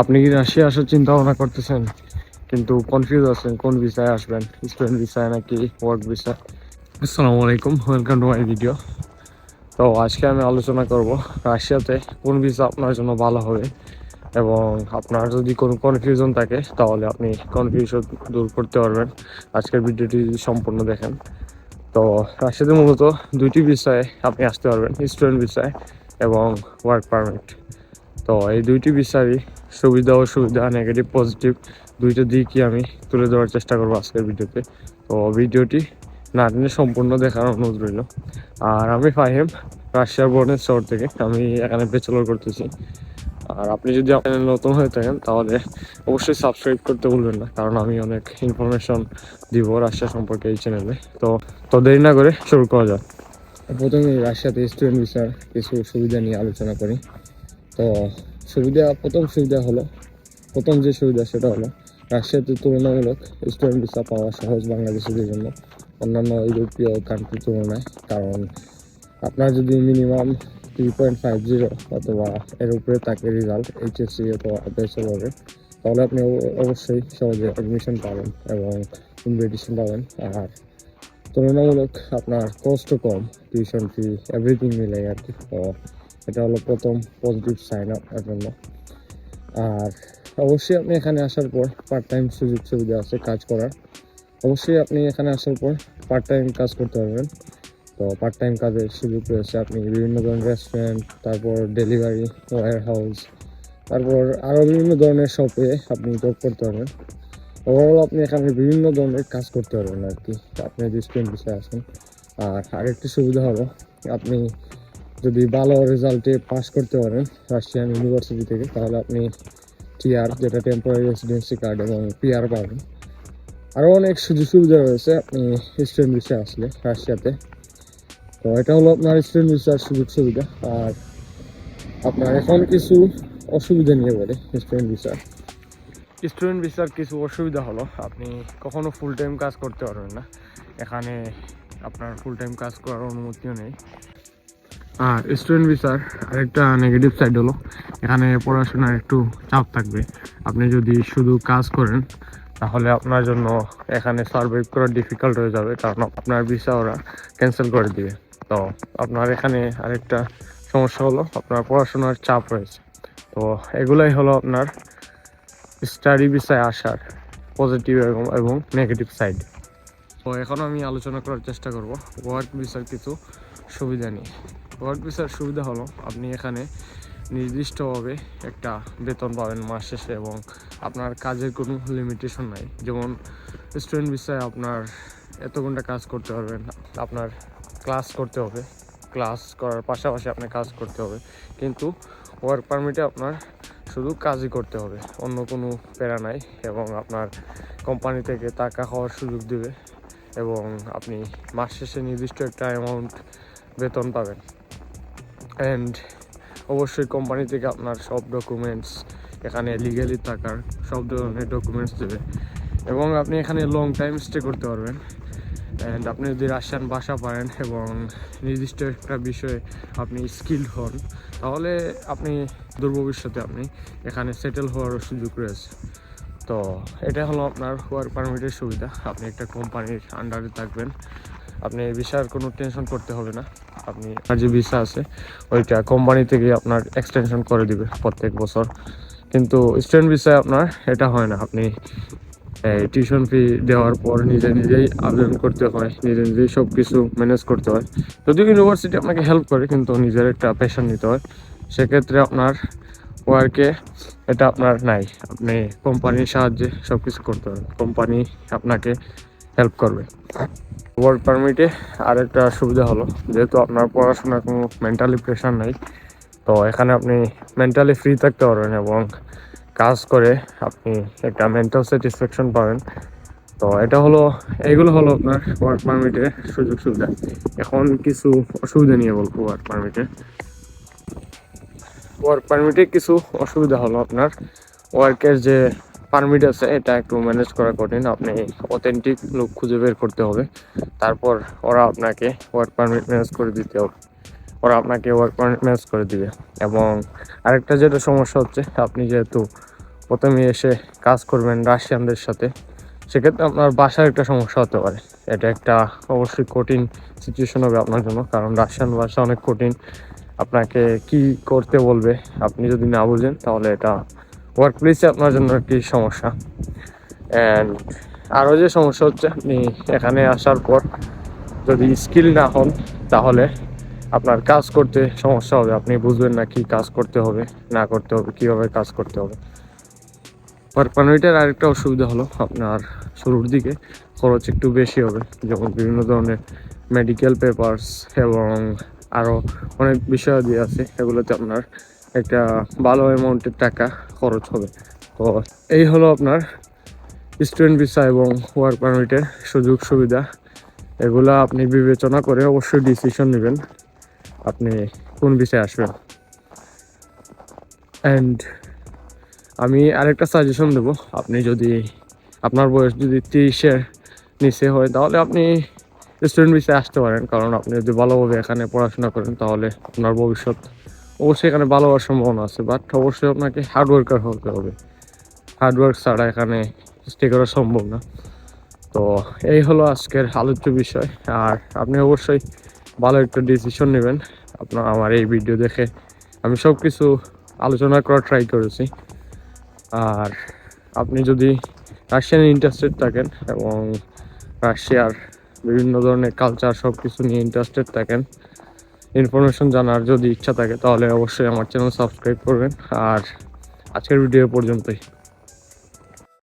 আপনি কি রাশিয়া আসার চিন্তা ভাবনা করতেছেন কিন্তু কনফিউজ আছেন কোন ভিসায় আসবেন, স্টুডেন্ট ভিসায় নাকি ওয়ার্ক ভিসা? আসসালামু আলাইকুম, ওয়েলকাম টু মাই ভিডিও। তো আজকে আমি আলোচনা করব রাশিয়াতে কোন ভিসা আপনার জন্য ভালো হবে, এবং আপনার যদি কোনো কনফিউশন থাকে তাহলে আপনি কনফিউশন দূর করতে পারবেন আজকের ভিডিওটি যদি সম্পূর্ণ দেখেন। তো রাশিয়াতে মূলত দুইটি ভিসায় আপনি আসতে পারবেন, স্টুডেন্ট ভিসায় এবং ওয়ার্ক পারমিট। তো এই দুইটি ভিসারই সুবিধা অসুবিধা, নেগেটিভ পজিটিভ দুইটা দিকই আমি তুলে ধরার চেষ্টা করবো আজকের ভিডিওতে। তো ভিডিওটি না টেনে সম্পূর্ণ দেখার অনুরোধ রইল। আর আমি ফাহিম, রাশিয়ার বর্নের শহর থেকে আমি এখানে ব্যাচেলর করতেছি। আর আপনি যদি আপনার নতুন হয়ে থাকেন তাহলে অবশ্যই সাবস্ক্রাইব করতে ভুলবেন না, কারণ আমি অনেক ইনফরমেশন দিব রাশিয়া সম্পর্কে এই চ্যানেলে। তো দেরি না করে শুরু করা যাক। প্রথমে রাশিয়াতে স্টুডেন্ট ভিসার কিছু সুবিধা নিয়ে আলোচনা করি। তো প্রথম যে সুবিধা সেটা হলো রাশিয়াতে তুলনামূলক স্টুডেন্ট ভিসা পাওয়া সহজ বাংলাদেশিদের জন্য অন্যান্য ইউরোপীয় কান্ট্রির তুলনায়। কারণ আপনার যদি মিনিমাম 3.50 অথবা এর উপরে থাকে রেজাল্ট এইচএসসি অথবা ব্যাচেলরে, তাহলে আপনি অবশ্যই সহজে অ্যাডমিশন পাবেন এবং ইনভিটেশন পাবেন। আর তুলনামূলক আপনার কষ্ট কম, টিউশন ফি এভরিথিং মিলে আর কি। তো এটা হলো প্রথম পজিটিভ সাইন আপনার জন্য। আর অবশ্যই আপনি এখানে আসার পর পার্ট টাইম সুযোগ সুবিধা আছে কাজ করার। অবশ্যই আপনি এখানে আসার পর পার্ট টাইম কাজ করতে পারবেন। তো পার্ট টাইম কাজের সুযোগ রয়েছে, আপনি বিভিন্ন ধরনের রেস্টুরেন্ট, তারপর ডেলিভারি, ওয়্যার হাউস, তারপর আরও বিভিন্ন ধরনের শপে আপনি জব করতে পারবেন। ওভারঅল আপনি এখানে বিভিন্ন ধরনের কাজ করতে পারবেন আর কি, আপনি যদি স্টুডেন্ট বিষয়ে আসেন। আর আরেকটি সুবিধা হলো আপনি যদি ভালো রেজাল্টে পাস করতে পারেন রাশিয়ান ইউনিভার্সিটি থেকে, তাহলে আপনি টিআর, যেটা টেম্পোরারি রেসিডেন্সি কার্ড, এবং পিআর পাবেন। আরও অনেক সুযোগ সুবিধা রয়েছে আপনি স্টুডেন্ট বিষয়ে আসলে রাশিয়াতে। তো এটা হলো আপনার স্টুডেন্ট ভিসার সুযোগ সুবিধা। আর আপনার এখন কিছু অসুবিধা নিয়ে বলে স্টুডেন্ট ভিসার কিছু অসুবিধা হলো আপনি কখনো ফুল টাইম কাজ করতে পারবেন না এখানে, আপনার ফুল টাইম কাজ করার অনুমতিও নেই। আর স্টুডেন্ট ভিসার আরেকটা নেগেটিভ সাইড হলো এখানে পড়াশোনার একটু চাপ থাকবে। আপনি যদি শুধু কাজ করেন তাহলে আপনার জন্য এখানে সার্ভাইভ করা ডিফিকাল্ট হয়ে যাবে, কারণ আপনার ভিসা ওরা ক্যান্সেল করে দিবে। তো আপনার এখানে আরেকটা সমস্যা হলো আপনার পড়াশোনার চাপ রয়েছে। তো এগুলাই হলো আপনার স্টাডি ভিসায় আসার পজিটিভ এবং নেগেটিভ সাইড। তো এখন আমি আলোচনা করার চেষ্টা করব ওয়ার্ক ভিসার কিছু সুবিধা নিয়ে। ওয়ার্ক ভিসার সুবিধা হলো আপনি এখানে নির্দিষ্টভাবে একটা বেতন পাবেন মাস শেষে, এবং আপনার কাজের কোনো লিমিটেশন নাই। যেমন স্টুডেন্ট ভিসায় আপনার এত ঘন্টা কাজ করতে পারবেন, আপনার ক্লাস করতে হবে, ক্লাস করার পাশাপাশি আপনি কাজ করতে হবে। কিন্তু ওয়ার্ক পারমিটে আপনার শুধু কাজই করতে হবে, অন্য কোনো প্যারা নাই, এবং আপনার কোম্পানি থেকে টাকা খাওয়ার সুযোগ দেবে, এবং আপনি মাস শেষে নির্দিষ্ট একটা অ্যামাউন্ট বেতন পাবেন। অ্যান্ড অবশ্যই কোম্পানি থেকে আপনার সব ডকুমেন্টস, এখানে লিগালি থাকার সব ধরনের ডকুমেন্টস দেবে, এবং আপনি এখানে লং টাইম স্টে করতে পারবেন। অ্যান্ড আপনি যদি রাশিয়ান ভাষা পারেন এবং নির্দিষ্ট একটা বিষয়ে আপনি স্কিল্ড হন, তাহলে আপনি দূর ভবিষ্যতে আপনি এখানে সেটেল হওয়ারও সুযোগ রয়েছে। তো এটা হলো আপনার ওয়ার্ক পারমিটের সুবিধা, আপনি একটা কোম্পানির আন্ডারে থাকবেন, আপনি ভিসার কোনো টেনশন করতে হবে না। আপনি আর যে ভিসা আছে ওইটা কোম্পানি থেকে আপনার এক্সটেনশন করে দিবে প্রত্যেক বছর। কিন্তু স্টুডেন্ট ভিসায় আপনার এটা হয় না, আপনি টিউশন ফি দেওয়ার পর নিজেই আবেদন করতে হয়, নিজেই সব কিছু ম্যানেজ করতে হয়। যদিও ইউনিভার্সিটি আপনাকে হেল্প করে, কিন্তু নিজের একটা প্যাশন নিতে হয়। সেক্ষেত্রে আপনার ওয়ার্কে এটা আপনার নাই, আপনি কোম্পানির সাহায্যে সব কিছু করতে হবে, কোম্পানি আপনাকে হেল্প করবে। ওয়ার্ক পারমিটে আরেকটা সুবিধা হলো যেহেতু আপনার পড়াশোনার কোনো মেন্টালি প্রেশার নাই, তো এখানে আপনি মেন্টালি ফ্রি থাকতে পারবেন এবং কাজ করে আপনি একটা মেন্টাল স্যাটিসফ্যাকশন পাবেন। তো এইগুলো হলো আপনার ওয়ার্ক পারমিটের সুযোগ সুবিধা। এখন কিছু অসুবিধা নিয়ে বলবো। ওয়ার্ক পারমিটে কিছু অসুবিধা হলো আপনার ওয়ার্কের যে পারমিট আছে এটা একটু ম্যানেজ করা কঠিন, আপনি অথেন্টিক লোক খুঁজে বের করতে হবে, তারপর ওরা আপনাকে ওয়ার্ক পারমিট ম্যানেজ করে দিতে হবে, ওরা আপনাকে ওয়ার্ক পারমিট ম্যানেজ করে দিবে। এবং আরেকটা যেটা সমস্যা হচ্ছে, আপনি যেহেতু প্রথমে এসে কাজ করবেন রাশিয়ানদের সাথে, সেক্ষেত্রে আপনার বাসার একটা সমস্যা হতে পারে। এটা একটা অবশ্যই কঠিন সিচুয়েশন হবে আপনার জন্য, কারণ রাশিয়ান ভাষা অনেক কঠিন। আপনাকে কি করতে বলবে আপনি যদি না বুঝেন, তাহলে এটা ওয়ার্ক প্লেসে আপনার জন্য একটি সমস্যা। অ্যান্ড আরও যে সমস্যা হচ্ছে, আপনি এখানে আসার পর যদি স্কিল না হন, তাহলে আপনার কাজ করতে সমস্যা হবে। আপনি বুঝবেন না কি কাজ করতে হবে না করতে হবে, কীভাবে কাজ করতে হবে। ওয়ার্ক পারমিটের আরেকটা অসুবিধা হলো, আপনার শুরুর দিকে খরচ একটু বেশি হবে। যেমন বিভিন্ন ধরনের মেডিকেল পেপারস এবং আরও অনেক বিষয়াদি আছে, এগুলোতে আপনার একটা ভালো অ্যামাউন্টের টাকা খরচ হবে। তো এই হলো আপনার স্টুডেন্ট ভিসা এবং ওয়ার্ক পারমিটের সুযোগ সুবিধা। এগুলা আপনি বিবেচনা করে অবশ্যই ডিসিশন নেবেন আপনি কোন ভিসায় আসবেন। অ্যান্ড আমি আরেকটা সাজেশন দেবো, আপনি যদি আপনার বয়স যদি 30-এর নিচে হয়, তাহলে আপনি স্টুডেন্ট ভিসায় আসতে পারেন। কারণ আপনি যদি ভালোভাবে এখানে পড়াশোনা করেন, তাহলে আপনার ভবিষ্যৎ অবশ্যই এখানে ভালো হওয়ার সম্ভাবনা আছে। বাট অবশ্যই আপনাকে হার্ডওয়ার্কার হতে হবে, হার্ডওয়ার্ক ছাড়া এখানে স্টে করা সম্ভব না। তো এই হলো আজকের আলোচ্য বিষয়। আর আপনি অবশ্যই ভালো একটা ডিসিশন নেবেন। আপনার আমার এই ভিডিও দেখে আমি সব কিছু আলোচনা করার ট্রাই করেছি। আর আপনি যদি রাশিয়ান ইন্টারেস্টেড থাকেন এবং রাশিয়ার বিভিন্ন ধরনের কালচার সব কিছু নিয়ে ইন্টারেস্টেড থাকেন, ইনফরমেশন জানার যদি ইচ্ছা থাকে, তাহলে অবশ্যই আমার চ্যানেল সাবস্ক্রাইব করবেন। আর আজকের ভিডিও পর্যন্তই।